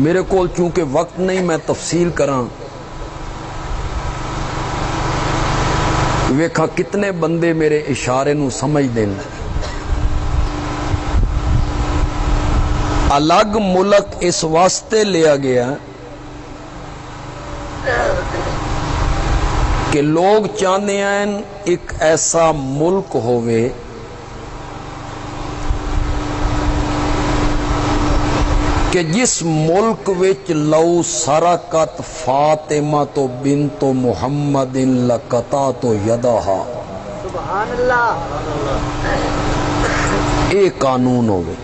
میرے کو چونکہ وقت نہیں میں تفصیل کراں، ویکھا کتنے بندے میرے اشارے نو سمجھ دیں۔ الگ ملک اس واسطے لیا گیا کہ لوگ چاہتے ہیں ایک ایسا ملک ہوئے کہ جس ملک وچ لو سرقت فاطمہ تو بنت محمد لقطعت یدہا، سبحان اللہ، ایک قانون ہوئے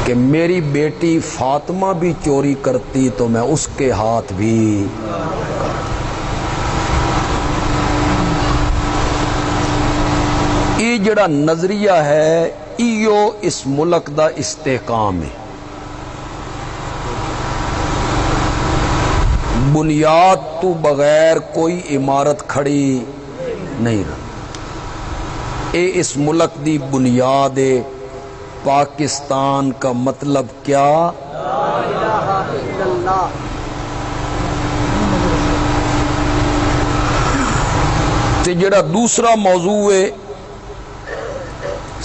کہ میری بیٹی فاطمہ بھی چوری کرتی تو میں اس کے ہاتھ بھی یہ جڑا نظریہ ہے ایو اس ملک دا استحکام ہے۔ بنیاد تو بغیر کوئی عمارت کھڑی نہیں رہی، اے اس ملک دی بنیاد ہے۔ پاکستان کا مطلب کیا؟ لا الہ الا اللہ۔ تے جڑا دوسرا موضوع ہے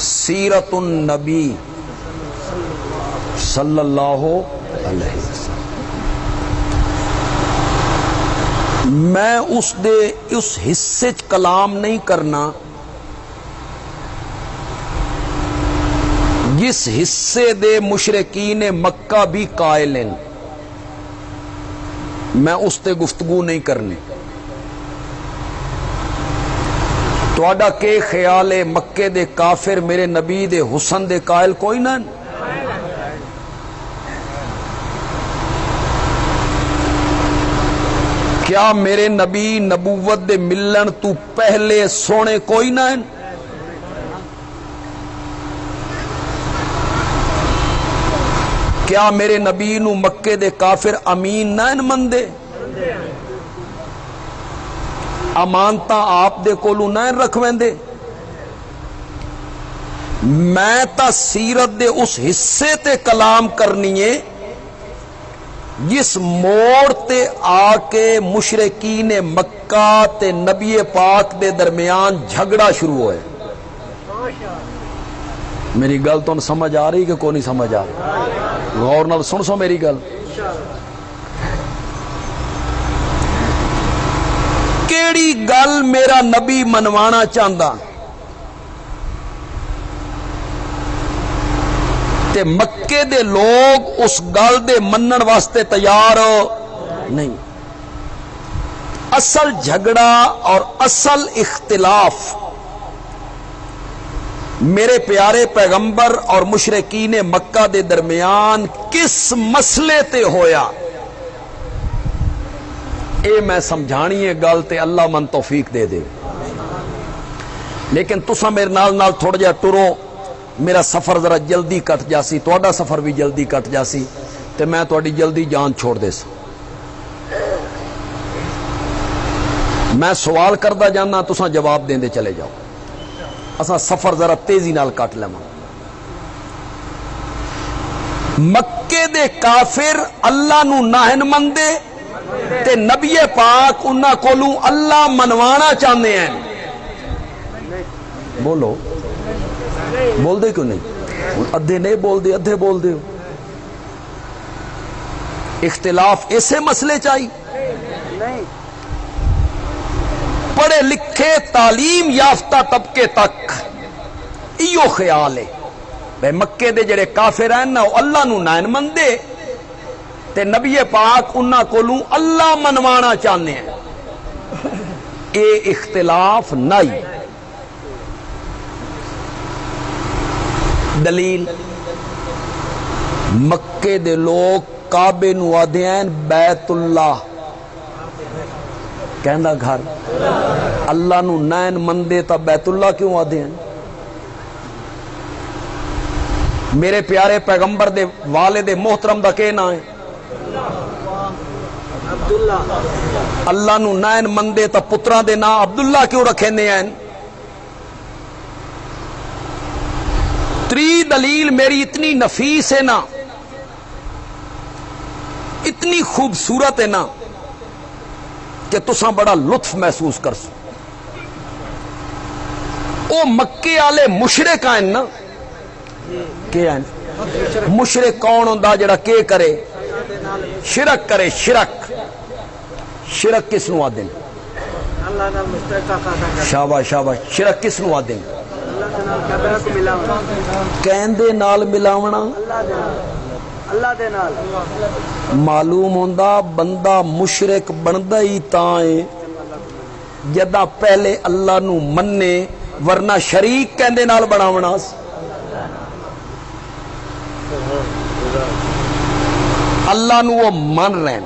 سیرت النبی صلی اللہ علیہ وسلم، میں اس حصے چ کلام نہیں کرنا جس حصے دے مشرکین مکہ بھی قائل ہیں، میں اس تے گفتگو نہیں کرنی۔ تواڈا کے خیال ہے مکے دے کافر میرے نبی دے حسن دے قائل کوئی نہ؟ کیا میرے نبی نبوت دے ملن تو پہلے سونے کوئی نہ؟ کیا میرے نبی نو مکے دے کافر امین نہ مندے؟ امانتا آپ دے کولو نہ رکھویندے؟ میں تا سیرت دے اس حصے تے کلام کرنی ہے جس موڑ تے آ کے مشرکین مکہ تے نبی پاک دے درمیان جھگڑا شروع ہوئے۔ میری گل تو سمجھ آ رہی کہ کوئی نہیں سمجھ آ رہی؟ غور نال سن سو میری گل۔ کیڑی گل میرا نبی منوانا چاہتا تے مکے دے لوگ اس گل دے منن واسطے تیار نہیں۔ اصل جھگڑا اور اصل اختلاف میرے پیارے پیغمبر اور مشرکین مکہ دے درمیان کس مسئلے تے ہویا، اے میں سمجھانی ہے گل تے اللہ من توفیق دے دے۔ لیکن تسا میرے نال تھوڑا جا ٹرو، میرا سفر ذرا جلدی کٹ جاسی، تہاڈا سفر بھی جلدی کٹ جاسی تے میں تہاڈی جلدی جان چھوڑ دے سا۔ میں سوال کردا جانا، تسا جواب دیندے چلے جاؤ، اساں سفر ذرا تیزی نال کٹ لواں۔ مکے دے کافر اللہ نو ناہن مندے تے نبی پاک انہاں کولوں اللہ منوانا چاہتے ہیں۔ بولو، بول دے کیوں نہیں؟ ادھے نہیں بول دے، ادھے بول دے۔ اختلاف اسے مسئلے چاہیے؟ پڑھے لکھے تعلیم یافتہ طبقے تک ایو خیال ہے بھئی مکے دے جڑے کافر ہیں نا اللہ نو نائن مندے تے نبی پاک انہاں کولوں اللہ منوانا چاہتے ہیں۔ اے اختلاف نہیں۔ دلیل مکے دے لوگ کعبے نو آدھے ہیں بیت اللہ، کہندا گھر، اللہ نو نین مندے تا بیت اللہ کیوں آدھے ہیں؟ میرے پیارے پیغمبر دے والد محترم دا کہ نام ہے؟ اللہ نو نین مندے تا پتران دے نام عبداللہ کیوں رکھے نے ہیں؟ تری دلیل میری اتنی نفیس ہے نا اتنی خوبصورت ہے نا کہ تساں بڑا لطف محسوس کر سو. او مکے والے مشرک ہیں نا کہ مشرک کون ہوندا جڑا کہ کرے شرک کرے. شرک کس نو آدھے؟ اللہ نال مشترک کا کرنا. شاباش شاباش. شرک کس نو آدھے؟ اللہ دے نال کعبہ کو ملاونا. کہندے نال ملاونا. اللہ دے نال معلوم ہوندا بندہ مشرک بندا ہی تاں ہے جدا پہلے اللہ نو مننے، ورنہ شریک کہندے نال بناونا. اللہ نو وہ من رہے.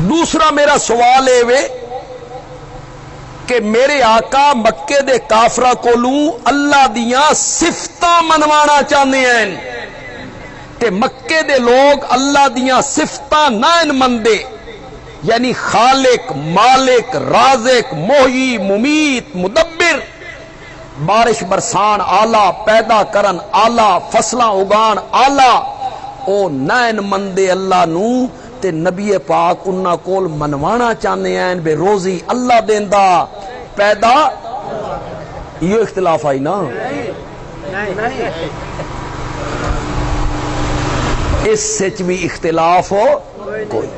دوسرا میرا سوال ہے وے کہ میرے آقا مکے دے کافرہ کولوں اللہ دیاں صفتاں منوانا چاہتے ہیں تے مکے دے لوگ اللہ دیاں صفتاں نہ مندے، یعنی خالق، مالک، رازق، محیی، ممیت، مدبر، بارش برسان آلہ، پیدا کرن آلہ، فصلاں اگان آلہ، او نین مندے اللہ نو تے نبی پاک انہاں کول منوانا چاہنے ہیں بے روزی اللہ دیندا پیدا. یہ اختلاف آئی نا. نہیں اس سچ بھی اختلاف ہو کوئی.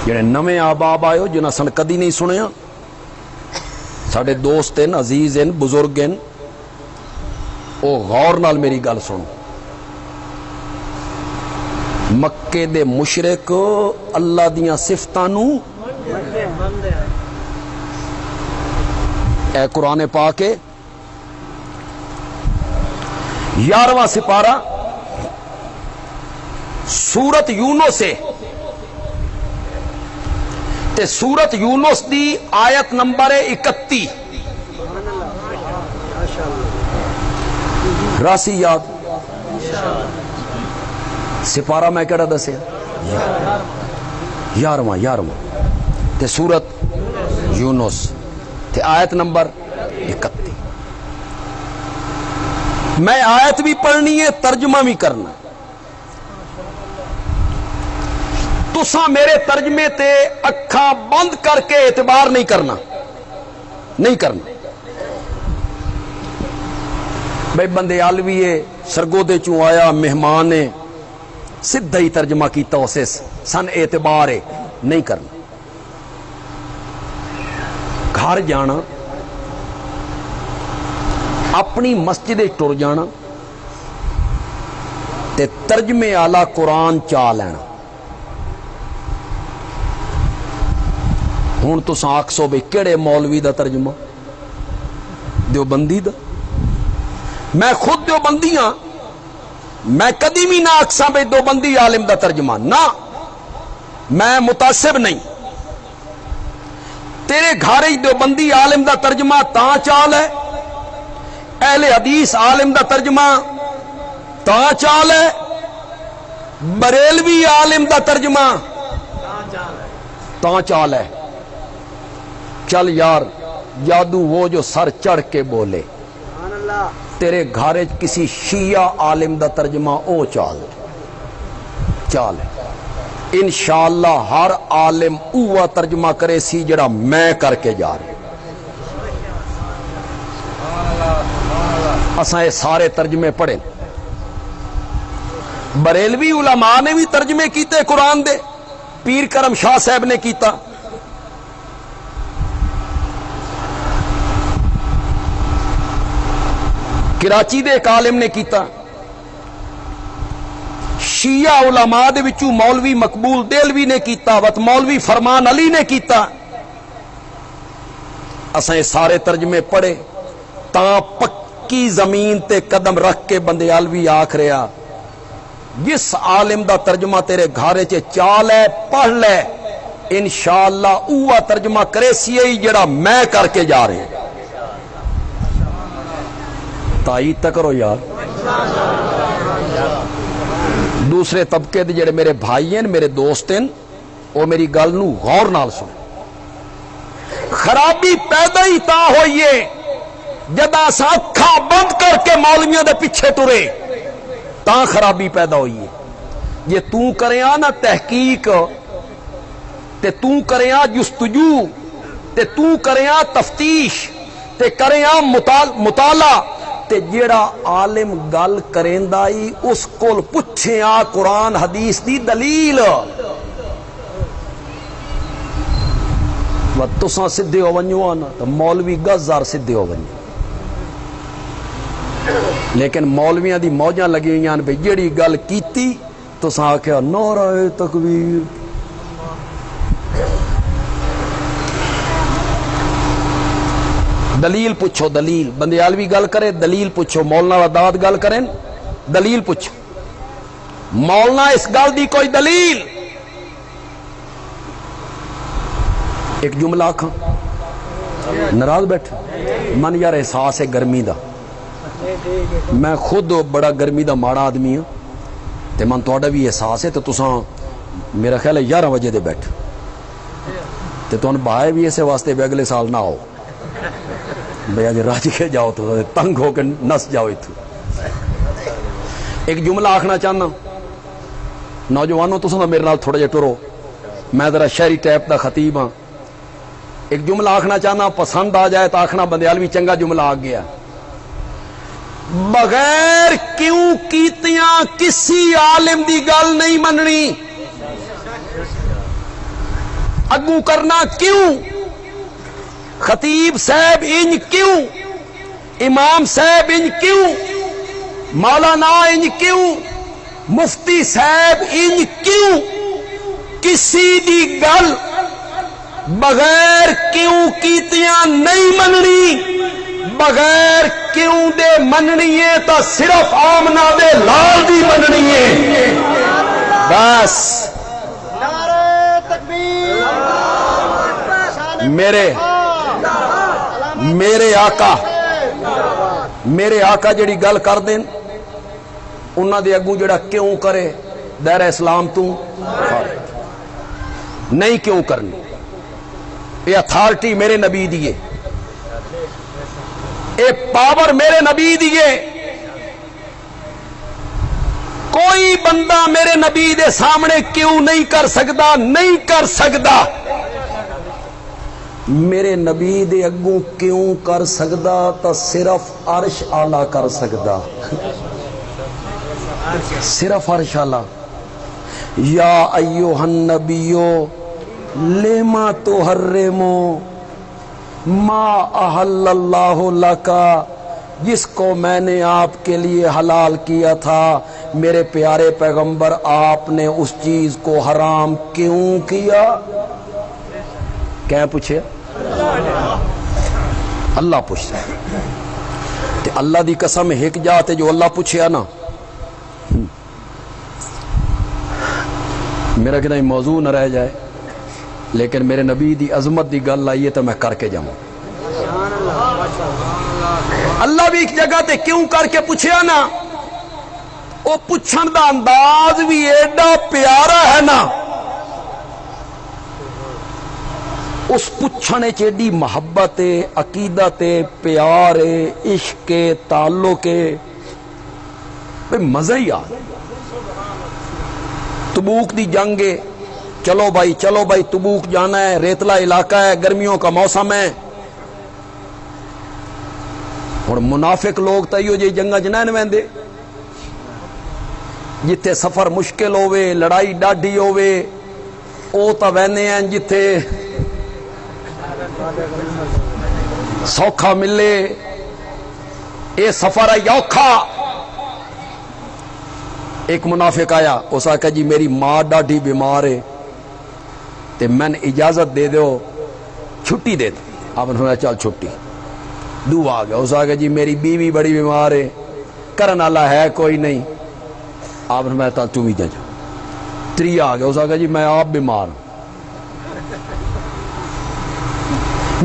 جڑے نویں آباب آئے ہو جنہاں سن کدی نہیں سنیا، ساڈے دوست ہیں، عزیز ہیں، بزرگ ہیں، او غور نال میری گل سن. مکے دے مشرک اللہ دیاں صفتاں نو اے قرآن پاک 11واں سپارہ سورت یونس تے سورت یونس دی آیت نمبر 31. راسی یاد سپارہ میں کہڑا دسیا 11واں تے سورت یونس تے آیت نمبر 31. میں آیت بھی پڑھنی ہے، ترجمہ بھی کرنا. تساں میرے ترجمے تے اکھاں بند کر کے اعتبار نہیں کرنا. بھائی بندے آلوی سرگودے چوں آیا مہمان نے سدھا ہی ترجمہ کیتا اسے سن اعتبار ہے نہیں کرنا. گھر جانا، اپنی مسجد ٹر جانا تے ترجمے آلہ قرآن چا لینا. ہوں تساں آکسو بھئی کیڑے مولوی دا ترجمہ؟ دیوبندی دا. میں خود دیوبندی ہاں، میں کدی بھی نہ آکساں بھئی دیوبندی عالم دا ترجمہ، نہ میں متعصب نہیں. تیرے گھر دیوبندی عالم دا ترجمہ تاں چال ہے، اہل حدیث عالم دا ترجمہ تاں چال ہے، بریلوی عالم دا ترجمہ تاں چال ہے. چل یار جادو وہ جو سر چڑھ کے بولے. تیرے گھر کسی شیعہ عالم دا ترجمہ او چال ہے. انشاءاللہ ہر عالم اوہ ترجمہ کرے سی جڑا میں کر کے جا رہے. اساں یہ سارے ترجمے پڑھے. بریلوی علماء نے بھی ترجمے کیتے قرآن دے، پیر کرم شاہ صاحب نے کیتا. کراچی دے ایک عالم نے کیتا. شیعہ علماء دے وچوں مولوی مقبول دہلوی نے کیتا، وت مولوی فرمان علی نے کیتا. اساں یہ سارے ترجمے پڑھے تاں پکی زمین تے قدم رکھ کے بندے علوی آکھ رہا جس عالم دا ترجمہ تیرے گھارے چے چال ہے پڑھ لے، انشاءاللہ اوہ ترجمہ کرے سی جڑا میں کر کے جا رہے. تائید تک کرو یار. دوسرے طبقے دے جڑے میرے بھائی ہیں، میرے دوست ہیں، وہ میری گل نو غور نال سن. خرابی پیدا ہی تا ہوئی ہے جدا سا اکھاں بند کر کے مولویوں دے پیچھے ٹرے. تا خرابی پیدا ہوئی ہے. یہ تو کریں نا تحقیق تے تو کریں جستجو تے تو کریں تفتیش تے کریں مطالعہ تے جیڑا عالم گل کریندا ای اس کول پچھے قرآن حدیث دی دلیل. و تساں سدھے ہو ونجو نا تو مولوی گزار سدھے ہو ونجو. لیکن مولویاں دی موجاں لگی ہوئی بھئی جیڑی گل کیتی تساں آکھیا نعرہ تکبیر. دلیل پوچھو دلیل. بندیالوی گل کرے دلیل پوچھو. مولانا وداد گل کریں دلیل پوچھو. مولانا اس گل دی کوئی دلیل. ایک جملہ آکھاں ناراض بیٹھے من یار احساس ہے گرمی دا. میں خود بڑا گرمی دا ماڑا آدمی ہوں تے من تہاڈا بھی احساس ہے. تو تساں میرا خیال ہے 11 بجے دے بیٹھ تے تہن بہائے بھی اسے واسطے بھی اگلے سال نہ آؤ بھئی اج راج کے جاؤ تو تنگ ہو کے نس جاؤ اتھو. ایک جملہ آکھنا چاہنا نوجوانوں تساں میرے نال تھوڑا جہا ٹرو. میں ذرا شہری ٹائپ دا خطیب ہاں. ایک جملہ آکھنا چاہنا پسند آ جائے تو آکھنا بندیالوی چنگا جملہ آ گیا. بغیر کیوں کیتیاں کسی عالم دی گل نہیں مننی. اگوں کرنا کیوں؟ خطیب صاحب انج کیوں؟ امام صاحب انج کیوں؟ مولانا انج کیوں؟ مفتی صاحب انج کیوں؟ کسی دی گل بغیر کیوں کیتیاں نہیں مننی. بغیر کیوں دے مننی ہے تو صرف آمنہ دے لال دی مننی ہے. بس میرے آقا جڑی گل کر دین انہاں دے اگوں جڑا کیوں کرے دائرہ اسلام تو نہیں کیوں کرنی. یہ اتھارٹی میرے نبی دیے, اے پاور میرے نبی دیے. کوئی بندہ میرے نبی دے سامنے کیوں نہیں کر سکتا, نہیں کر سکتا. میرے نبی دے اگوں کیوں کر سکتا تو صرف عرش آلہ کر سکتا. صرف عرش آلہ. یا ایوہ النبیو لما تحرمو ما احل اللہ لکا, جس کو میں نے آپ کے لیے حلال کیا تھا میرے پیارے پیغمبر آپ نے اس چیز کو حرام کیوں کیا؟ کیا پوچھے؟ اللہ پوچھتا ہے. اللہ دی قسم ہک جاتے جو اللہ پوچھیا نا میرا کہنا موضوع نہ رہ جائے, لیکن میرے نبی دی عظمت دی گل آئیے تو میں کر کے جاؤں. اللہ بھی ایک جگہ تے کیوں کر کے پوچھیا نا, وہ پوچھن دا انداز بھی ایڈا پیارا ہے نا, اس پوچھنے چیڈی محبت عقیدت پیار عشق تعلق مزہ ہی آ. تبوک دی جنگ چلو بھائی تبوک جانا ہے, ریتلا علاقہ ہے, گرمیوں کا موسم ہے. اور منافق لوگ تو یہ جنگا جنہیں ویندے جتھے سفر مشکل ہوئے لڑائی ڈاڈی ہوئے او تو ویندے ہیں جتھے سوکھا ملے. اے سفر ہے یوکھا. ایک منافق آیا, اس آکھا جی میری ماں ڈاڈی بیمار ہے تے میں اجازت دے دو چھٹی دے دو. آپ نے فرمایا چل چھٹی. دو آ گیا, اس آکھا جی میری بیوی بڑی بیمار ہے کرن والا ہے کوئی نہیں. آپ نے فرمایا تو بھی جا. 3 آ گیا, اس آکھا جی میں آپ بیمار ہوں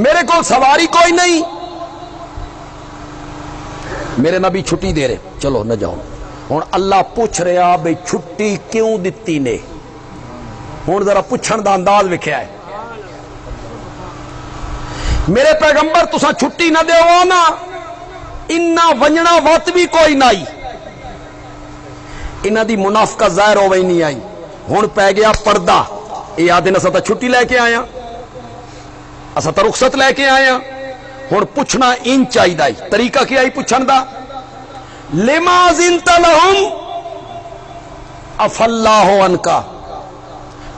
میرے کو سواری کوئی نہیں. میرے نبی چھٹی دے رہے, چلو نہ جاؤ. ہوں اللہ پوچھ رہا بھئی چھٹی کیوں دتی نے. ہوں ذرا پوچھن دا انداز وکھیا ہے. میرے پیغمبر تساں چھٹی نہ دیو نا, انہاں ونجنا وقت بھی کوئی نہیں. انہاں دی منافقت ظاہر ہو وئی نہیں آئی ہن پی گیا پردہ یہ آدھے اساں تا چھٹی لے کے آیا اساں تا رخصت لے کے آیا ہن پوچھنا ان چاہیے طریقہ کیا ہی پوچھن دا لما زنت لہم عفا اللہ عنکا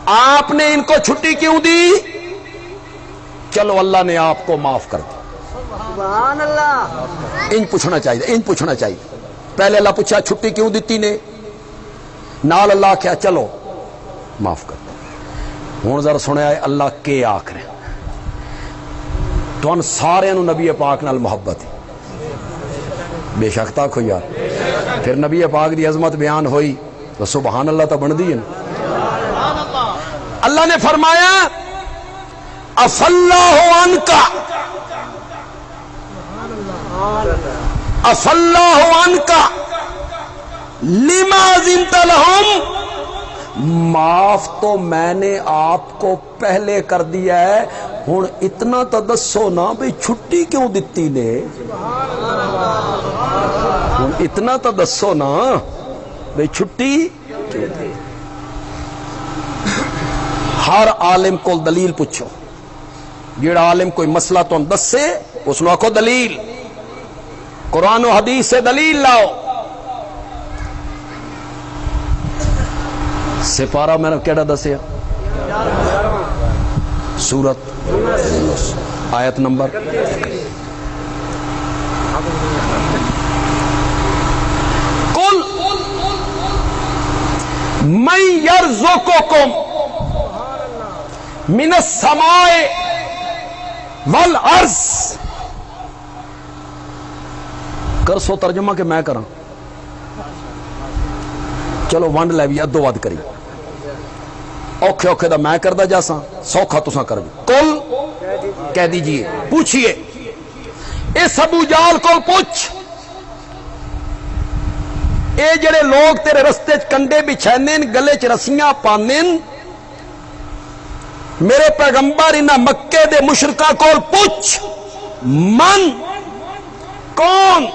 آپ نے ان کو چھٹی کیوں دی چلو اللہ نے آپ کو معاف کر دی سبحان اللہ ان پوچھنا چاہیے پہلے اللہ پوچھا چھٹی کیوں دیتی نے نال اللہ کیا چلو معاف کر دی ہوں ذرا سنیا ہے اللہ کے آخر تو ان سارے نبی پاک نال محبت ہے بے شک تک ہوئی یار پھر نبی پاک دی عظمت بیان ہوئی تو سبحان اللہ تو بن دی ہے اللہ نے فرمایا عفا اللہ عنکا عفا اللہ عنکا لما زنت لہم معاف تو میں نے آپ کو پہلے کر دیا ہے ہن اتنا تو دسو نا بھئی چھٹی کیوں دتی نے ہن اتنا تو دسو نا بھئی چھٹی کیوں دی ہر عالم کو دلیل پوچھو جیڑا عالم کوئی مسئلہ تو دسے اس نو آکھو دلیل قرآن و حدیث سے دلیل لاؤ سپارہ میں نے کیڑا دسیا سورت آیت نمبر قل من یرزقکم من السماء والارض کر سو ترجمہ کہ میں کراں چلو ونڈ لے بھی ادو ود کری اوکھے اوکھے دا میں کردہ جاساں سوکھا تساں کر بھی کل کہہ دیجئے پوچھئے اس ابو جال کو پوچھ اے جڑے لوگ تیرے رستے کنڈے بچھینن گلے چ رسیاں پانن میرے پیغمبر انہاں مکے دے مشرکاں کول پوچھ من کون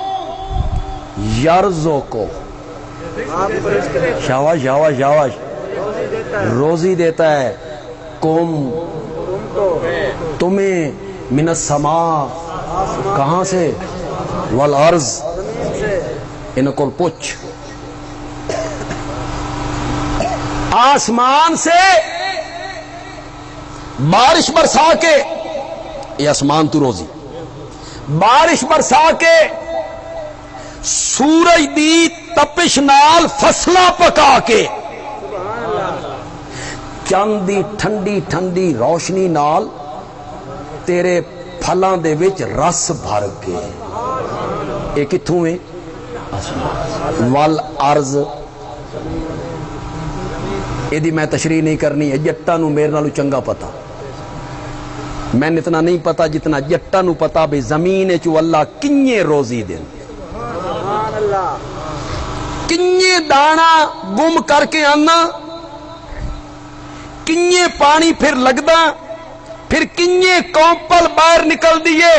یرزو کو شاواش شاواش شاواش روزی دیتا ہے کم تمہیں من السماء کہاں سے والارض ان کو پوچھ آسمان سے بارش برسا کے یہ آسمان تو روزی بارش برسا کے سورج دی تپش نال فصلہ پکا کے چند دی ٹھنڈی ٹھنڈی روشنی نال تیرے پھلاں دے وچ رس بھر کے اے کتھوں ہے والارض اے دی میں تشریح نہیں کرنی ہے جٹاں نو میرے نالوں چنگا پتا میں نے اتنا نہیں پتا جتنا جٹاں نو پتا بھئی زمین چو اللہ کنیے روزی دین کنیے دانا گم کر کے آنا کنیے پانی پھر لگدا پھر کنیے کومپل باہر نکل دیے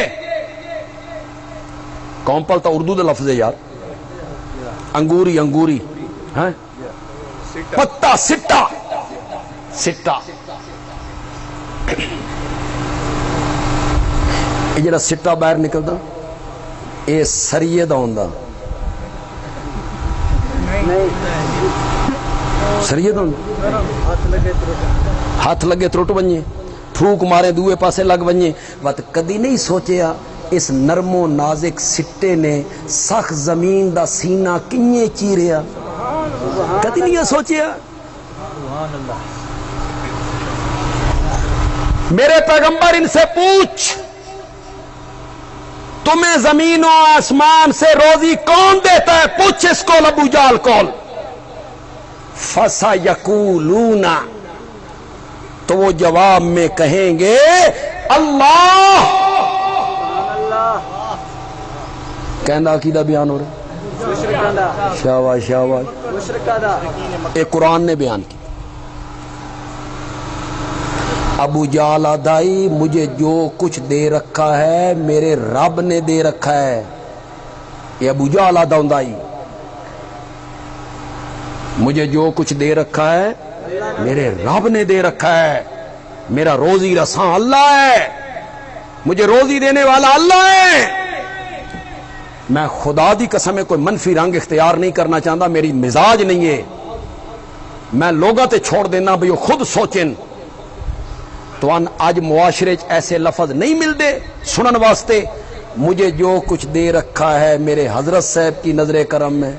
کومپل تو اردو دے لفظ ہے یار انگوری انگوری ہاں پتا سٹا سٹا یہ جڑا سٹا باہر نکلدا اے سریے دا ہوندا سریے دا ہوندا ہاتھ لگے ترٹ بنجے تھوک مارے دوے پاسے لگ بنجے وقت کدی نہیں سوچیا اس نرم و نازک سٹے نے سخت زمین دا سینہ کنیے چیریا کدی نہیں سوچیا میرے پیغمبر ان سے پوچھ تمہیں زمین و آسمان سے روزی کون دیتا ہے پوچھ اس کو ابو جال کول فَسَيَقُولُونَ تو وہ جواب میں کہیں گے اللہ کہنا عقیدہ بیان ہو رہا شاباش شاباش ایک قرآن نے بیان کی ابو جال آدائی مجھے جو کچھ دے رکھا ہے میرے رب نے دے رکھا ہے یہ ابو جال آدائی مجھے جو کچھ دے رکھا ہے میرے رب نے دے رکھا ہے. میرا روزی رساں اللہ ہے, مجھے روزی دینے والا اللہ ہے. میں خدا دی قسم ہے کوئی منفی رنگ اختیار نہیں کرنا چاہتا, میری مزاج نہیں ہے. میں لوگوں تے چھوڑ دینا بھئی وہ خود سوچن. تو آج معاشرے ایسے لفظ نہیں ملتے سنن واسطے. مجھے جو کچھ دے رکھا ہے میرے حضرت صاحب کی نظر کرم میں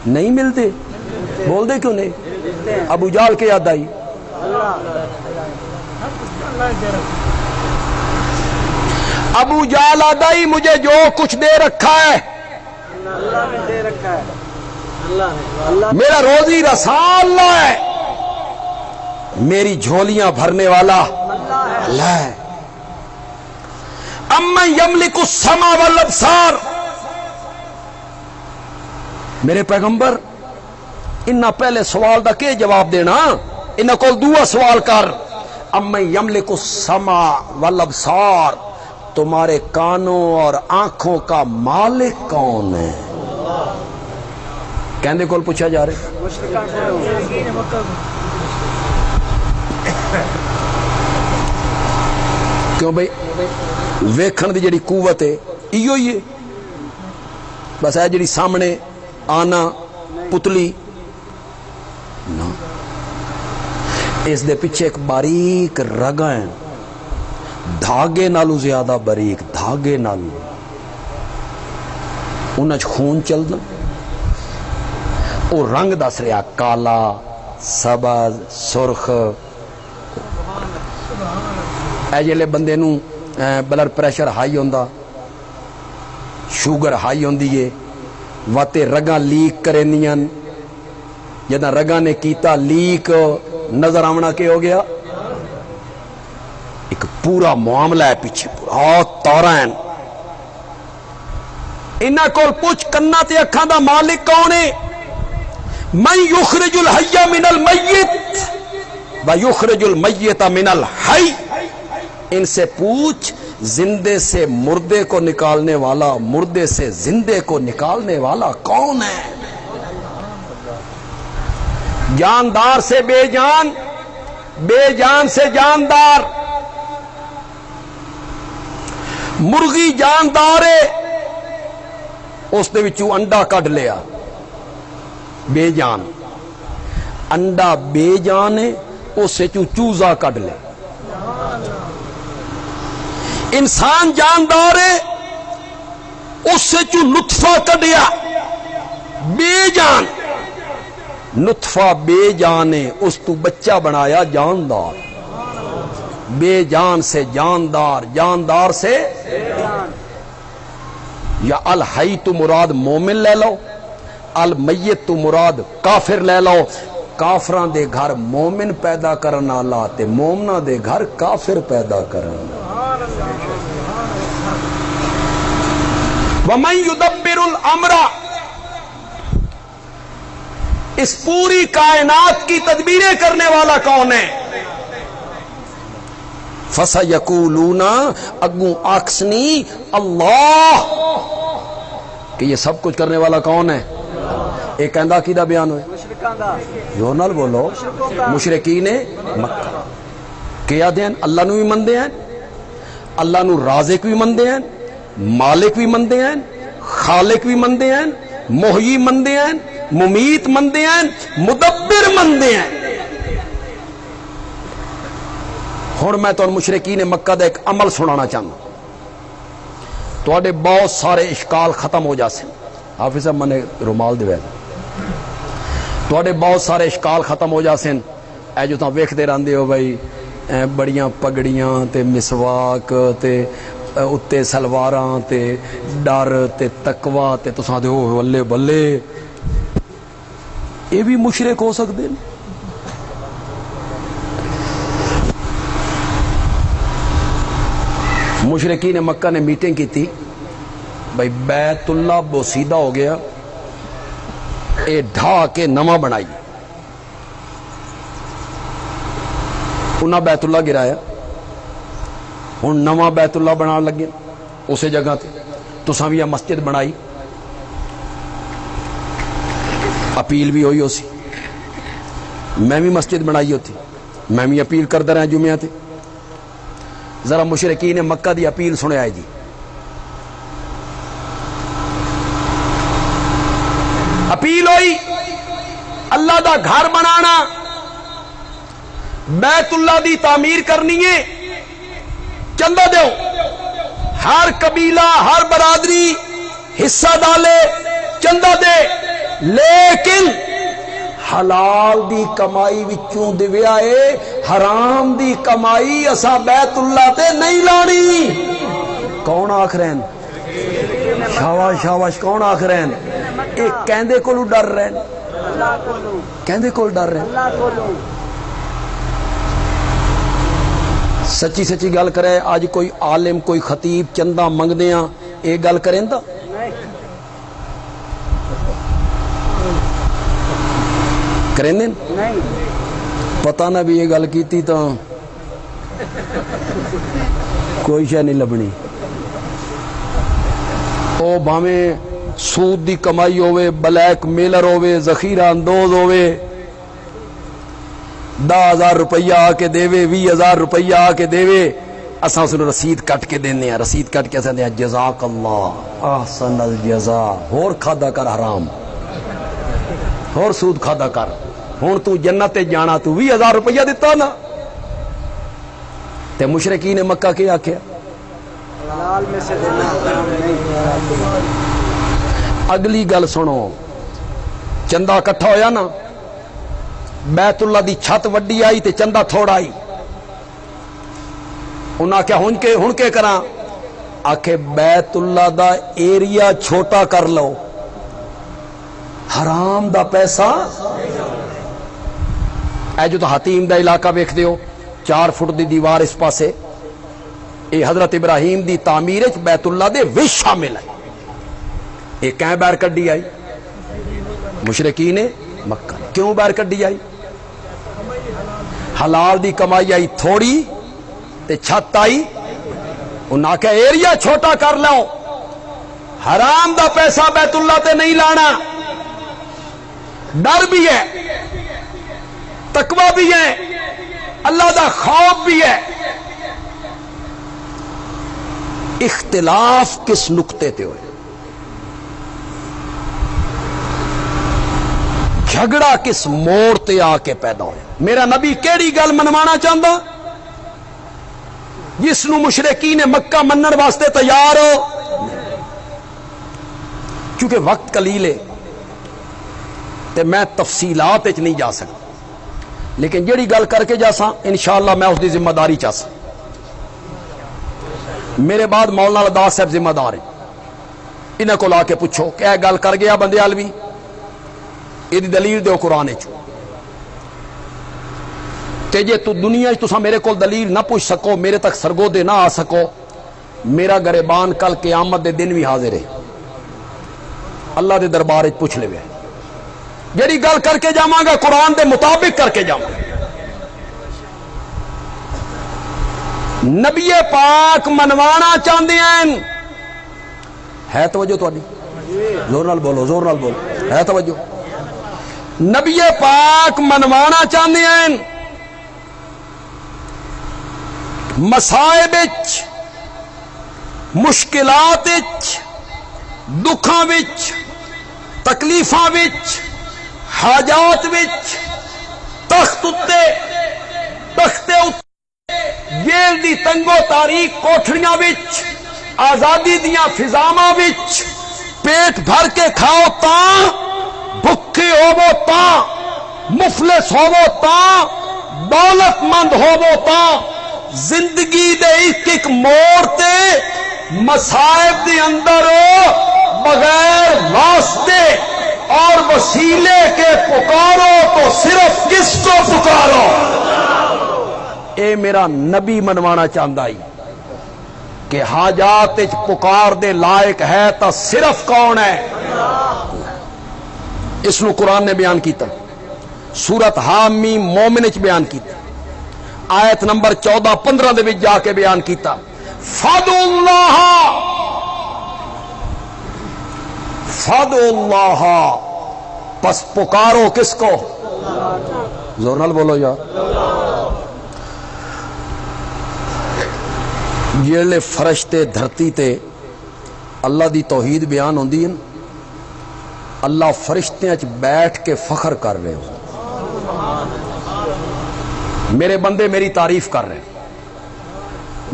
نہیں ملتے. بول دے کیوں نہیں؟ ابو جال کے یاد آئی. ابو جال آدائی مجھے جو کچھ دے رکھا ہے اللہ نے دے رکھا ہے. میرا روزی رساں اللہ ہے, میری جھولیاں بھرنے والا اللہ ہے. امن یملک السماء والابصار, میرے پیغمبر انہاں پہلے سوال دا کیا جواب دینا, انہاں کو دوسرا سوال کر. امن یملک السماء والابصار, تمہارے کانوں اور آنکھوں کا مالک کون ہے؟ کہندے کول پوچھا جا رہا ہے. کیوں بھئی ویکھن دی جڑی قوت ہے ایو ہی ہے. بس ہے جڑی سامنے آنا پتلی نا, اس دے پیچھے ایک باریک رگاں ہیں, دھاگے نالو زیادہ باریک, دھاگے نالو انہاں خون چلدا. وہ رنگ دس رہا کالا, سبز, سرخ. اے جلے بندے نو بلڈ پریشر ہائی ہوندا, شوگر ہائی ہوندی ہے, واتے رگاں لیک کرنیاں. جداں رگاں نے کیتا لیک, نظر آونا کہ ہو گیا ایک پورا معاملہ ہے پیچھے, پورا تارا ہیں. انہاں کول پوچھ کنا تے اکھاں دا مالک کون ہے؟ من یخرج الحی من المیت ویخرج المیت من الحی. ان سے پوچھ زندے سے مردے کو نکالنے والا, مردے سے زندے کو نکالنے والا کون ہے؟ جاندار سے بے جان, بے جان سے جاندار. مرغی جاندار ہے, اس دے وچوں انڈا کڈ لیا, بے جان. انڈا بے جان ہے, اس سے چوزا کڈ لے. انسان جاندار ہے, اس سے نطفہ کڈیا, بے جان. نطفہ بے جان ہے, اس تو بچہ بنایا جاندار. بے جان سے جاندار, جاندار سے یا الحی تو مراد مومن لے لو, المیت تو مراد کافر لے لو. کافراں دے گھر مومن پیدا کرن والا تے مومناں دے گھر کافر پیدا کرن. وَمَن يُدَبِّرُ الْأَمْرَ, اس پوری کائنات کی تدبیریں کرنے والا کون ہے؟ فَسَيَقُولُونَ, اگوں آکسنی اللہ, کہ یہ سب کچھ کرنے والا کون ہے؟ ایک کہندہ کیدہ بیان ہوئے زور نال بولو. مشرکین مکہ کیا دین اللہ نو بھی مندے ہیں, اللہ نو رازق بھی مندے ہیں, مالک بھی مندے ہیں, خالق بھی مندے ہیں, محیی مندے ہیں, ممیت مندے ہیں, مدبر مندے ہیں. ہن میں تو مشرکین مکہ دا ایک عمل سنانا چاہنا, تواڈے بہت سارے اشکال ختم ہو جاسے. حافظ صاحب میں نے رومال دے تواڈے بہت سارے اشکال ختم ہو جاسن. اے جو تاں ویکھدے رہندے ہو بھائی بڑیاں پگڑیاں تے مسواک تے اتے سلواراں تے ڈر تے تقوی تے تساں دے او بلے بلے, اے بھی مشرک ہو سکدے نے. مشرکین مکہ نے میٹنگ کی تھی بھائی بیت اللہ بوسیدہ ہو گیا, اے ڈھا کے نواں بنائی. انہاں بیت اللہ گرایا, ہن نواں بیت اللہ بنا لگے اسی جگہ تے. تساں بھی مسجد بنائی, اپیل بھی ہوئی ہو سی، میں بھی مسجد بنائی ہوتی، میں بھی اپیل کرتا رہا جمعہ تے۔ ذرا مشرکین مکہ دی اپیل سنے آئے جی۔ اپیل ہوئی اللہ دا گھر بنانا، بیت اللہ دی تعمیر کرنی ہے، چندہ دیو، ہر قبیلہ ہر برادری حصہ ڈالے، چندہ دے، لیکن حلال دی کمائی وچوں دیویا اے، حرام دی کمائی اساں بیت اللہ تے نہیں لانی۔ کون آکھ رہے ہیں؟ شاباش شاباش، کون آکھ رہے ہیں؟ ایک کہندے کولو ڈر رہے ہیں، کہندے کول ڈر رہے ہیں۔ سچی سچی گل کرے، آج کوئی عالم کوئی خطیب چندہ منگدیاں ایک گل کریں تا کریں دیں؟ پتہ نہ بھی یہ گل کیتی تو کوئی شے نہیں لبنی۔ او بھاویں سود دی کمائی ہوئے، بلیک میلر ہوئے، ذخیرہ اندوز ہوئے، 10,000 روپیہ آ کے دیوے، 20,000 روپیہ آ کے دیوے، اساں اس نے رسید کٹ کے دینے ہیں، رسید کٹ کے اساں دے جزاک اللہ احسن الجزا، ہور کھادا کر حرام، ہور سود کھادا کر، ہن تو جنت تے جانا، تو 20,000 روپیہ دیتا نا۔ تے مشرکین مکہ کے آکھیا حلال میں سے دینا حرام نہیں۔ اگلی گل سنو، چندہ کٹھا ہویا نا، بیت اللہ دی چھت وڈی آئی تے چندہ تھوڑا آئی، انہاں کیا ہن کے کراں؟ آکھے بیت اللہ دا ایریا چھوٹا کر لو، حرام دا پیسہ۔ اے جو تو حتیم دا علاقہ ویکھ دیو، 4 فٹ دی دیوار اس پاسے، اے حضرت ابراہیم دی تعمیر وچ بیت اللہ دے وچ شامل ہے۔ اے کہیں باہر کڈی آئی؟ مشرکین مکہ نے۔ کیوں باہر کڈی آئی؟ حلال دی کمائی آئی تھوڑی تے چھت آئی، انہاں کہ ایریا چھوٹا کر لو، حرام دا پیسہ بیت اللہ تے نہیں لانا۔ ڈر بھی ہے، تقوی بھی ہے، اللہ دا خوف بھی ہے۔ اختلاف کس نقطے تے ہوئے، جھگڑا کس موڑ تے آ کے پیدا ہوئے؟ میرا نبی کیڑی گل منوانا چاہتا جس نو مشرکین مکہ منن واسطے تیار ہو؟ کیونکہ وقت قلیل ہے تے میں تفصیلات وچ نہیں جا سکتا، لیکن جیڑی گل کر کے جاساں انشاءاللہ میں اس دی ذمہ داری چاہساں۔ میرے بعد مولانا لداس صاحب ذمہ دار ہیں، انہاں کو لا کے پوچھو کہ اے گل کر گیا بندے علوی، یہ دلیل دیو قرآن چ۔ تے جے تو دنیا تساں میرے کو دلیل نہ پوچھ سکو، میرے تک سرگودے نہ آ سکو، میرا گریبان کل قیامت دے دن بھی حاضر ہے، اللہ دے دربار وچ پوچھ لے۔ جیڑی گل کر کے جاواں گا قرآن دے مطابق کر کے جاواں گا۔ نبی پاک منوانا چاہتے ہیں، ہے توجہ تہاڈی؟ زور نال بولو، زور نال بولو، ہے توجہ؟ نبی پاک منوانا چاہتے ہیں، مصائب وچ، مشکلات وچ، دکھاں وچ، تکلیفاں وچ، حاجات وچ، تخت جیل دی تنگو تاریک کوٹھڑیاں وچ، آزادی دیاں فضاواں وچ، پیٹ بھر کے کھاؤ تاں، بھکھے ہوو تاں، مفلس ہوو تاں، دولت مند ہوو تاں، زندگی دے ایک موڑ تے مصائب دے اندر بغیر واسطے اور وسیلے کے پکارو تو صرف کس کو پکارو؟ اے میرا نبی منوانا چاہتا ہی کہ حاجات پکار دے لائق ہے تو صرف کون ہے؟ اس نو قرآن نے بیان کیتا، سورت حامیم مومن وچ بیان کیتا، آیت نمبر 14-15 دے وچ جا کے بیان کیتا، فدعوا اللہ پس پکارو کس کو؟ زور نال بولو یار. جیڑے فرشتے دھرتی تے اللہ دی توحید بیان ہوندی ہے، اللہ فرشتیاں چ بیٹھ کے فخر کر رہے ہو، میرے بندے میری تعریف کر رہے ہیں،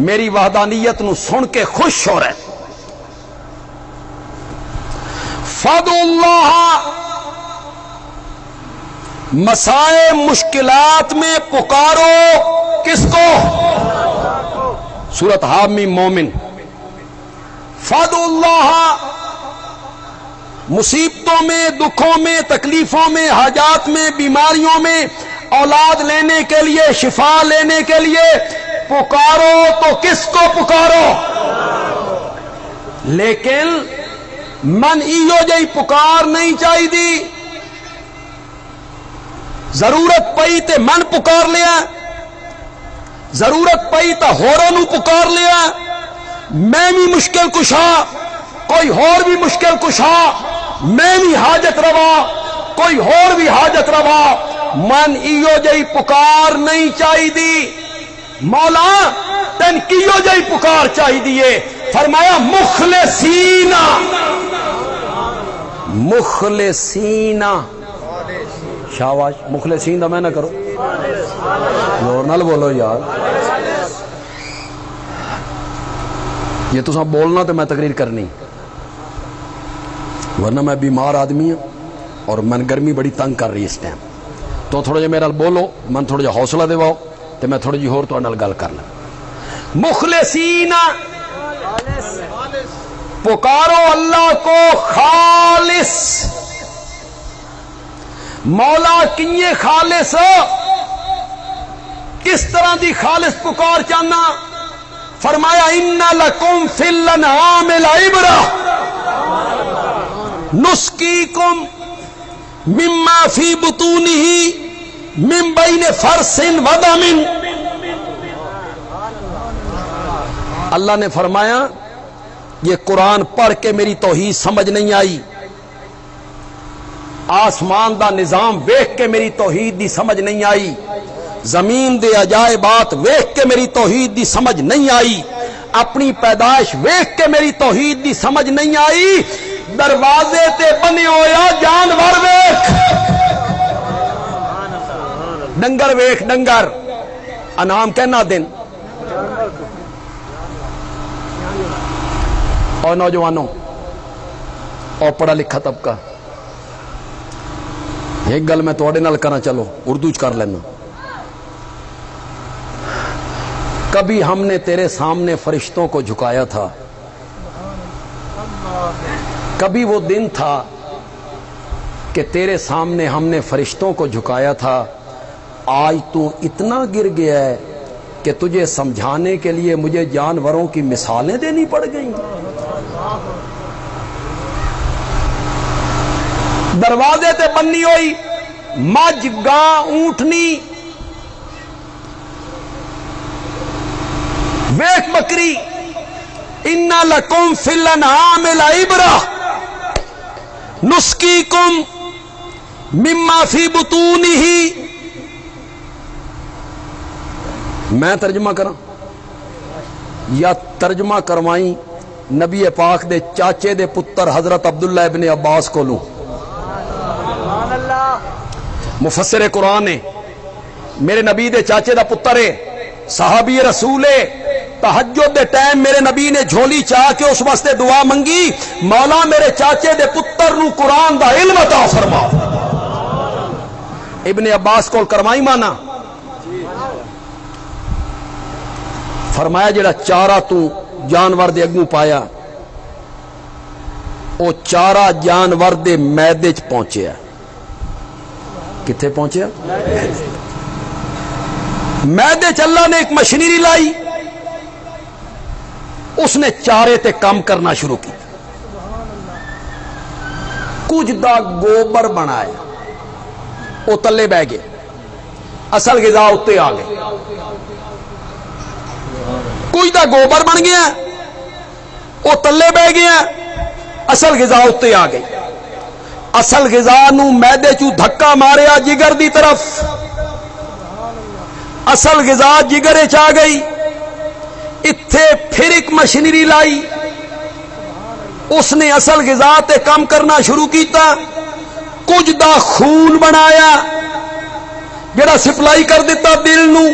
میری وحدانیت نو سن کے خوش ہو رہے ہیں. فَادْعُوا اللَّهَ، مسائے مشکلات میں پکارو کس کو؟ سورۃ حامیم مومن. فَادْعُوا اللَّهَ، مصیبتوں میں، دکھوں میں، تکلیفوں میں، حاجات میں، بیماریوں میں، اولاد لینے کے لیے، شفا لینے کے لیے پکارو تو کس کو پکارو؟ لیکن من ایو جئی پکار نہیں چاہی دی، ضرورت پئی تے من پکار لیا، ضرورت پئی تے ہوروں نو پکار لیا، میں بھی مشکل کشا، کوئی ہور بھی مشکل کشا، میں بھی حاجت روا، کوئی ہور بھی حاجت روا، من ایو جئی پکار نہیں چاہی دی. مولا تن کیو جئی پکار چاہی دیے؟ فرمایا مخلصین. مخلصین، شاباش. مخلصین دا میں نہ کرو، زور نال بولو یار. یہ تو سب بولنا تو میں تقریر کرنی، ورنہ میں بیمار آدمی ہوں اور من گرمی بڑی تنگ کر رہی اس ٹائم. تو تھوڑا جا میرا بولو، من تھوڑا جا حوصلہ دیواؤ تو میں تھوڑی جی ہور تو نال گل کر لیں. مخلصین، پکارو اللہ کو خالص. مولا کیے خالص؟ کس طرح دی خالص پکار چاہنا؟ فرمایا ان لکم فی الانعام لعبرہ نسقیکم مما فی بطونہ من بین فرث و دم. اللہ نے فرمایا یہ قرآن پڑھ کے میری توحید سمجھ نہیں آئی، آسمان دا نظام ویکھ کے میری توحید دی سمجھ نہیں آئی، زمین دے عجائبات ویکھ کے میری توحید دی سمجھ نہیں آئی، اپنی پیدائش ویکھ کے میری توحید دی سمجھ نہیں آئی. دروازے تے بنے ہویا جانور ویکھ، ڈنگر ویکھ، ڈنگر انعام کہنا دن. اور نوجوانوں اور پڑھا لکھا طبقہ، ایک گل میں تھوڑے نال کرنا، چلو اردو چ کر لینا. کبھی ہم نے تیرے سامنے فرشتوں کو جھکایا تھا، کبھی وہ دن تھا کہ تیرے سامنے ہم نے فرشتوں کو جھکایا تھا. آج تو اتنا گر گیا ہے کہ تجھے سمجھانے کے لیے مجھے جانوروں کی مثالیں دینی پڑ گئیں. دروازے تے بننی ہوئی مجھ، گاں، اونٹنی، ویک بکری. ان لکم فی الانعام لعبرہ نسقیکم مما فی بطونہ. میں ترجمہ کراں یا ترجمہ کروائیں نبی پاک دے چاچے دے پتر حضرت عبداللہ ابن عباس کو لوں؟ مفسر قرآن ہے، میرے نبی دے چاچے دا پتر ہے، صحابی رسول ہے. تہجد دے ٹائم میرے نبی نے جھولی چاہ کے اس واسطے دعا منگی، مولا میرے چاچے دے پتر نو قرآن دا علم عطا فرما. ابن عباس کو کروائی مانا، فرمایا جڑا چارہ تو جانور دے اگوں پایا او چارہ جانور دے میدے چ پہنچیا. کتھے پہنچیا؟ میدے چ اللہ نے ایک مشینری لائی، اس نے چارے تے کام کرنا شروع کی. کچھ دا گوبر بنایا، وہ تلے بہ گئے، اصل غذا اتنے آ گئے. کچھ دا گوبر بن گیا، وہ تلے بہ گیا، اصل غذا اتنے آ گئی. اصل غذا نو میدے چوں دھکا ماریا جگر دی طرف، اصل غذا جگر چ آ گئی، اتھے پھر ایک مشینری لائی، اس نے اصل غذا تے کام کرنا شروع کیتا، کچھ دا خون بنایا جڑا سپلائی کر دیتا دل نو،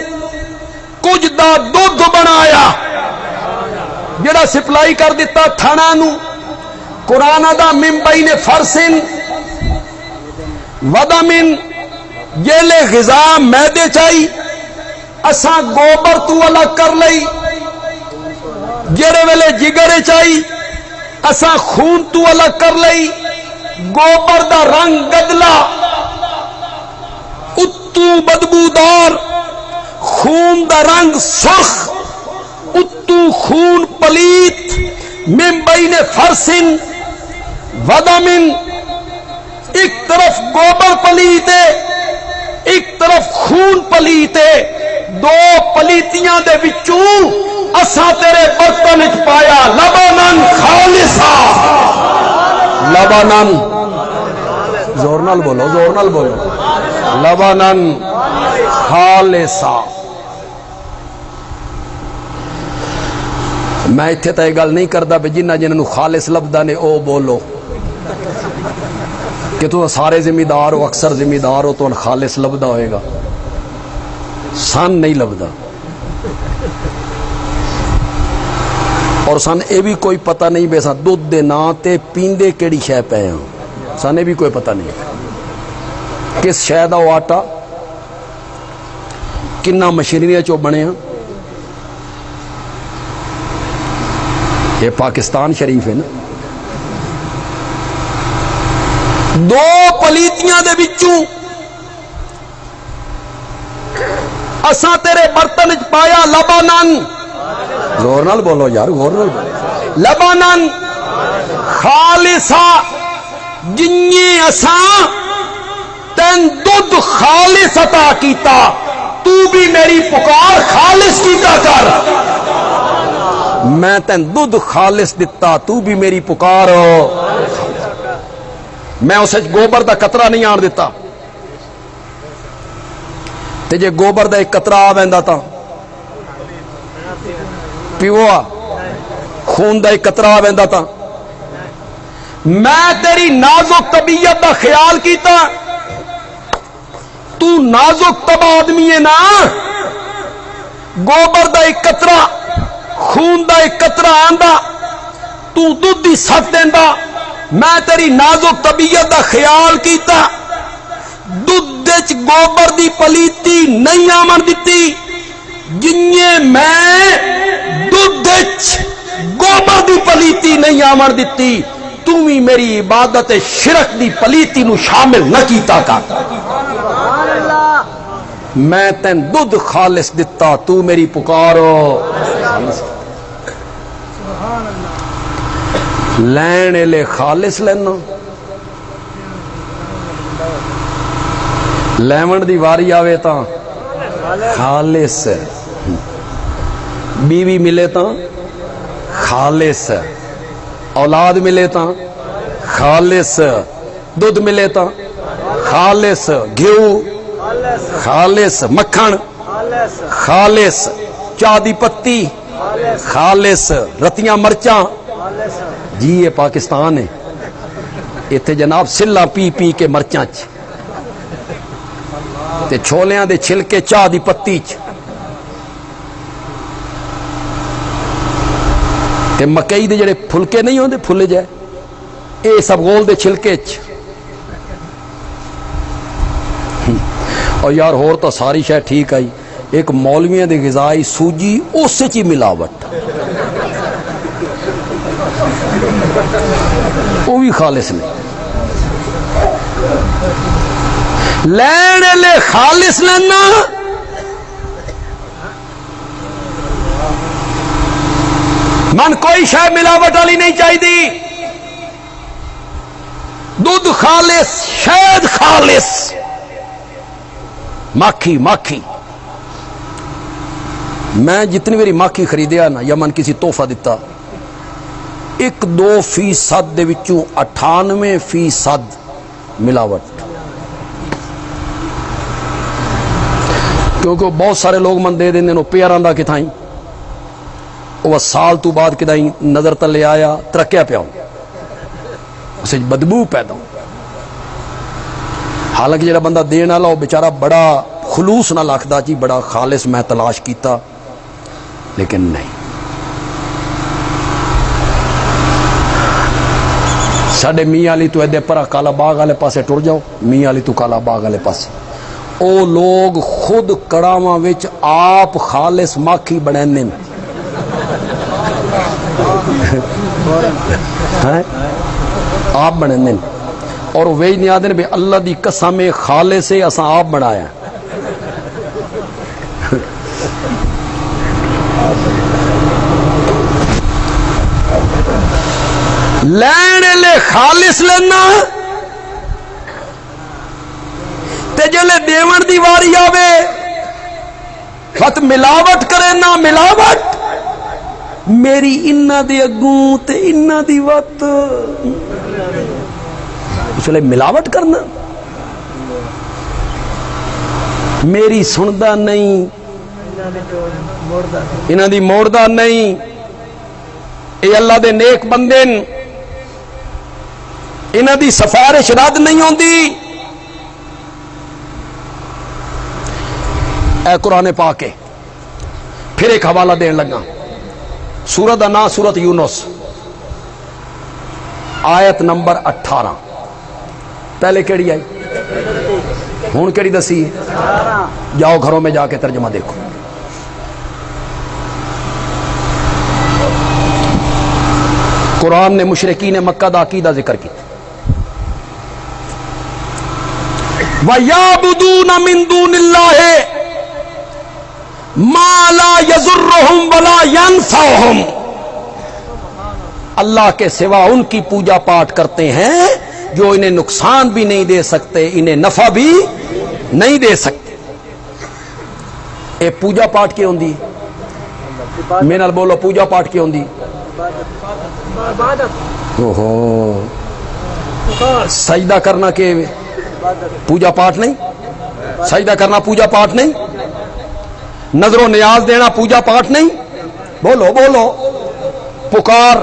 کچھ دا دودھ بنایا جڑا سپلائی کر دیتا تھنا نو۔ قرآن دا من بین فرسن ودمن، جیلے غذا میدے چائی اساں گوبر تو الگ کر لئی، جڑے ویلے جگر چائی اساں خون تو الگ کر لئی، گوبر دا رنگ گدلا اتو بدبودار، خون دا رنگ سرخ، اتو خون پلیت، من بین فرسن ودمن، ایک طرف گوبر پلیت ہے ایک طرف خون پلیت ہے، دو پلیتیاں دے وچوں اساں تیرے برتن وچ پایا لبنن خالصا، لبنن، زور نال بولو، زور نال بولو، لبنن خالصا۔ میں اتنے تو یہ گل نہیں کرتا بھی جنہ جنہوں خالص لبدا نے او بولو، کہ تو سارے ذمہ دار ہو، اکثر ذمہ دار ہو تو خالص لبدا ہوئے گا، سن نہیں لبدا، اور سن یہ بھی کوئی پتہ نہیں بے سا دودھ دے نا تے پیندے کیڑی شے پے ہیں، سن یہ بھی کوئی پتہ نہیں کس شے دا وہ آٹا کنا مشینری چو بنے ہیں۔ یہ پاکستان شریف ہے نا، دو پلیتیاں دے بچوں اساں تیرے برتن وچ پایا لبنن، زور نال بولو یار، غور نال بولو، لبنن خالصا، جنیں اساں تین دودھ خالص عطا کیتا، تو بھی میری پکار خالص کیتا کر، میں تین دودھ خالص دتا تو بھی میری پکار، میں اسے گوبر دا قطرہ نہیں آن دیتا، تے جے گوبر دا ایک قطرہ آ ویندا تا پیوا، خون دا ایک قطرہ آ ویندا تا، میں تیری نازک طبیعت دا خیال کیتا، تو نازک طبع آدمی ہے نا، گوبر دا ایک قطرہ خون دا ایک قطرہ آندا تو دودھ دی سٹ دیندا، میں تیری نازک طبیعت دا خیال کیتا، دودھ وچ گوبر دی پلیتی نہیں آمن دتی، جنیں میں دودھ وچ گوبر دی پلیتی نہیں آمن دتی، تو بھی میری عبادت شرک دی پلیتی نو شامل نہ کیتا کر، میں تین دودھ خالص دتا تو میری پکارو، لین لے خالص لینا، لیمن دی واری آوے تا خالص، بیوی ملے تا خالص، اولاد ملے تا خالص، دودھ ملے تا خالص، گھیو خالص، مکھن خالص، چاہ دی پتی خالص، رتیاں مرچاں، جی یہ پاکستان ہے، اتنے جناب سلا پی پی کے مرچاں چ تے چھولیاں دے چھلکے چاہ دی پتی چ تے مکئی دے جڑے پھلکے نہیں ہوندے پھلے جائے، اے سب گول دے چھلکے چ، اور یار ہور تو ساری شے ٹھیک آئی، ایک مولویاں دے غذائی سوجی اس چی ملاوٹ، وہ بھی خالص نہیں، لین لے خالص لینا، من کوئی شے ملاوٹ والی نہیں چاہیے، دودھ خالص، شہد خالص، ماکھی ماکھی، میں جتنی میری ماکھی خریدیا نا یا من کسی تحفہ دیتا، 1-2% دے وچوں 98% ملاوٹ. کیونکہ بہت سارے لوگ من دے دیں پیاراں دا کتھائیں وہ سال تو بعد کدائیں نظر تلے آیا ترکیا پیا اسے بدبو پیدا ہو. حالانکہ جڑا بندہ دین والا وہ بیچارہ بڑا خلوص نہ لکھدا جی بڑا خالص میں تلاش کیتا, لیکن نہیں. ساڈے میاں علی تو ادھر پرا کالا باغ والے پاسے ٹر جاؤ, میاں علی تو کالا باغ والے پاسے او لوگ خود کڑاواں وچ آپ خالص ماکھی بنانے آپ بنانے اور وہی نہیں آدھے بھی اللہ دی قسم خالص ہے اساں آپ بنایا. لینے لے خالص لینا تے جلے دیون دی واری آوے خط ملاوٹ کرے نا ملاوٹ میری انہ دی اگوں تے انہ دی وقت چلے ملاوٹ کرنا میری سندا نہیں انہ دی موڑدا نہیں. اے اللہ دے نیک بندے انہ دی سفارش رد نہیں ہوندی. اے قرآن پاک ہے. پھر ایک حوالہ دین لگا, سورت دا نام سورت یونس, آیت نمبر 18. پہلے کیڑی آئی ہون کیڑی دسی ہے؟ جاؤ گھروں میں جا کے ترجمہ دیکھو. قرآن نے مشرکین مکہ دا عقیدہ ذکر کی. وَيَعْبُدُونَ مِن دُونِ اللَّهِ مَا لَا يَضُرُّهُمْ وَلَا يَنفَعُهُمْ. اللہ کے سوا ان کی پوجا پاٹ کرتے ہیں جو انہیں نقصان بھی نہیں دے سکتے, انہیں نفع بھی نہیں دے سکتے. اے پوجا پاٹ کی ہوندی میں نال بولو پوجا پاٹ کی ہوندی اوہو سجدہ کرنا کہ پوجا پاٹ نہیں, سجدہ کرنا پوجا پاٹ نہیں, نظر و نیاز دینا پوجا پاٹ نہیں. بولو بولو پکار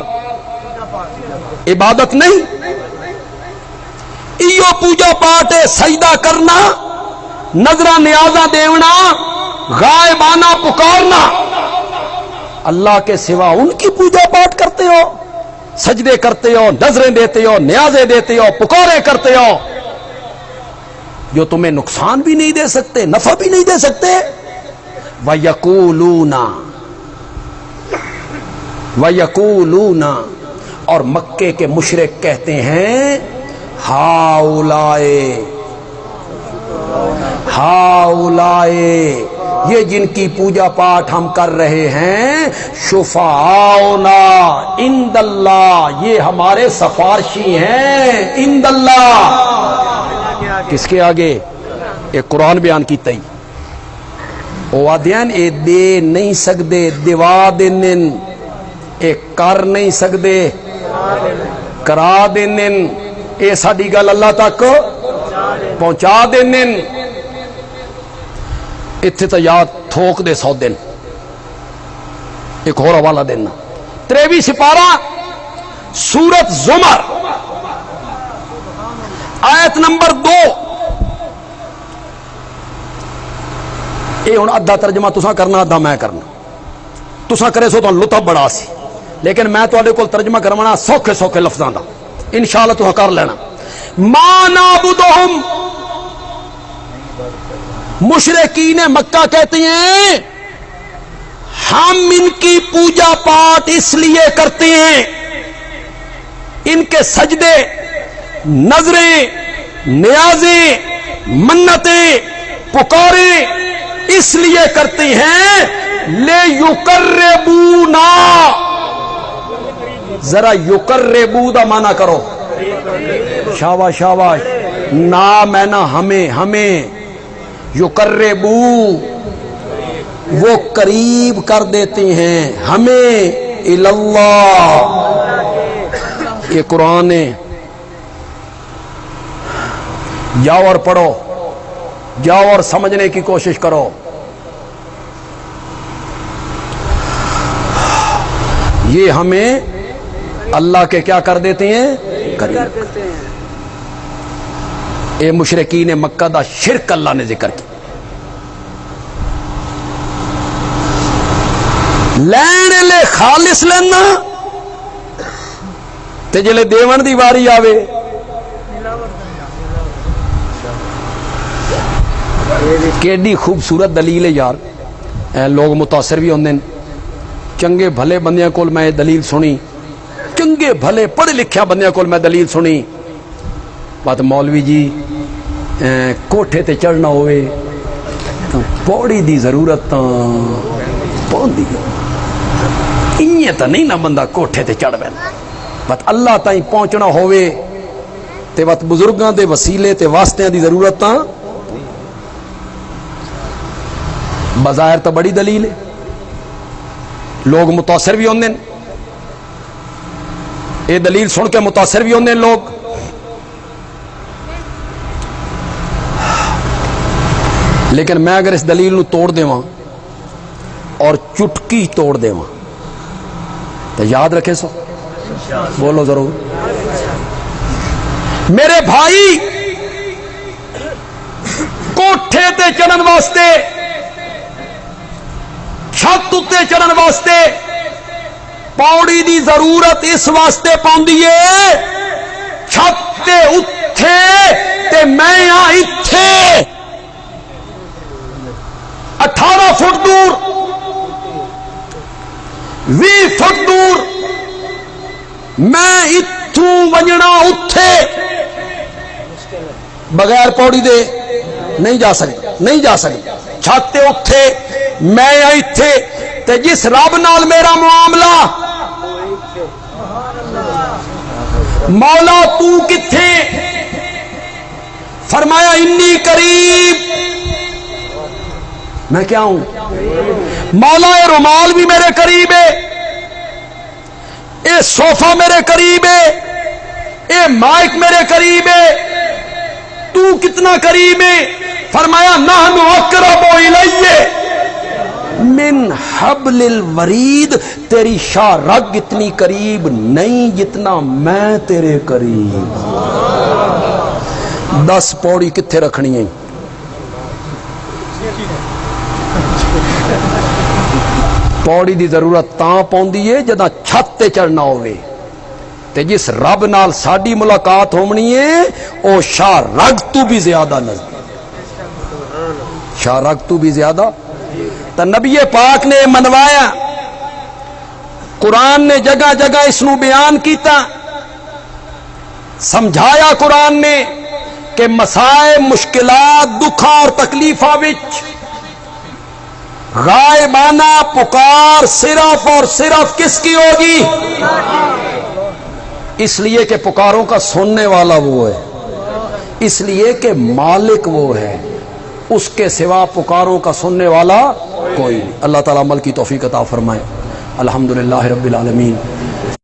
عبادت نہیں. ایو پوجا پاٹ ہے سجدہ کرنا, نظر نیازاں دینا, غائبانہ پکارنا. اللہ کے سوا ان کی پوجا پاٹ کرتے ہو, سجدے کرتے ہو, نظریں دیتے ہو, نیازیں دیتے ہو, پکارے کرتے ہو جو تمہیں نقصان بھی نہیں دے سکتے, نفع بھی نہیں دے سکتے. وَيَقُولُونَ اور مکے کے مشرک کہتے ہیں ہاؤلائے یہ جن کی پوجا پاٹ ہم کر رہے ہیں شفعاؤنا عند اللہ, یہ ہمارے سفارشی ہیں عند اللہ. کس کے آگے؟ ایک قرآن بیان کی تئی او آدھین اے دے نہیں سکدے دیوا دینن, اے کر نہیں سکدے کرا دینن, اے ساڈی گل اللہ تک پہنچا دینن. اتھے تو یاد تھوک دے 100 دن. ایک اور حوالہ دینا 23 سپارہ سورت زمر آیت نمبر 2. اے ہن ادھا ترجمہ تساں کرنا ادھا میں کرنا, تساں کرے سو تو لطف بڑا سی, لیکن میں تواڈے کول ترجمہ کروانا سوکھے سوکھے لفظاں دا, انشاءاللہ تساں کر لینا. ما نعبدہم, مشرکین مکہ کہتے ہیں ہم ان کی پوجا پاٹ اس لیے کرتے ہیں, ان کے سجدے, نظریں, نیازیں, منتیں, پکاریں اس لیے کرتے ہیں لیقربونا. ذرا یقربو دا معنی کرو, شاباش شاباش, نا میں نا ہمیں یقربو وہ قریب کر دیتے ہیں ہمیں اللہ. یہ قرآن ہے. جاؤ اور پڑھو، جاؤ اور سمجھنے کی کوشش کرو۔ یہ ہمیں اللہ کے کیا کر دیتے ہیں؟ کر دیتے ہیں۔ اے مشرکین مکہ دا شرک اللہ نے ذکر کیا۔ لین لے خالص لینا تے جلے دیون دی واری آوے کیڈی خوبصورت دلیل ہے یار۔ لوگ متاثر بھی ہوندے ہیں۔ چنگے بھلے بندیاں کول میں دلیل سنی، چنگے بھلے پڑھے لکھیا بندیاں کول میں دلیل سنی، بات مولوی جی کوٹھے تے چڑھنا ہوئے تو پوڑی دی ضرورت پوندی انہیں تا نہیں نا بندہ کوٹھے تے چڑھ بینا، بات اللہ تائیں پہنچنا ہوئے تے بات بزرگاں دے وسیلے تے واسطیاں دی ضرورت بظاہر تو بڑی دلیل ہے، لوگ متاثر بھی ہوندے ہیں، یہ دلیل سن کے متاثر بھی ہوندے ہیں لوگ۔ لیکن میں اگر اس دلیل نو توڑ دیواں اور چٹکی توڑ دیواں تو یاد رکھے سو، بولو ضرور میرے بھائی، کوٹھے تے چڑھن واسطے، چھت تے چڑھن واسطے پوڑی دی ضرورت اس واسطے پوندی ہے، چھت تے اتھے تے میں آ اتھے 18 فٹ دور 20 فٹ دور میں اتھوں ونجنا اتھے بغیر پوڑی دے نہیں جا سکتا، نہیں جا سکتا، چھت تے اتھے میں اتھے تے جس رب نال میرا معاملہ، مولا تو کتھے؟ فرمایا انی قریب، میں کیا ہوں؟ مولا اے رومال بھی میرے قریب ہے، اے صوفہ میرے قریب ہے، اے مائک میرے قریب ہے، تو کتنا قریب ہے؟ فرمایا نحن اقرب الیہ من حبل الورید، تیری شاہ رگ اتنی قریب نہیں جتنا میں تیرے قریب۔ 10 پوڑی کتھے رکھنی ہے؟ پوڑی دی ضرورت تاں پوندی ہے جداں چھت تے چڑھنا ہوئے تے جس رب نال ساڈی ملاقات ہونی ہے او شاہ رگ تو بھی زیادہ نزدیک، شاہ رگ تو بھی زیادہ۔ تو نبی پاک نے منوایا، قرآن نے جگہ جگہ اس نو بیان کیتا، سمجھایا قرآن نے کہ مسائل، مشکلات، دکھاں اور تکلیفاں وچ غائبانہ پکار صرف اور صرف کس کی ہوگی؟ اس لیے کہ پکاروں کا سننے والا وہ ہے، اس لیے کہ مالک وہ ہے، اس کے سوا پکاروں کا سننے والا کوئی نہیں۔ اللہ تعالیٰ عمل کی توفیق عطا فرمائے۔ الحمدللہ رب العالمین۔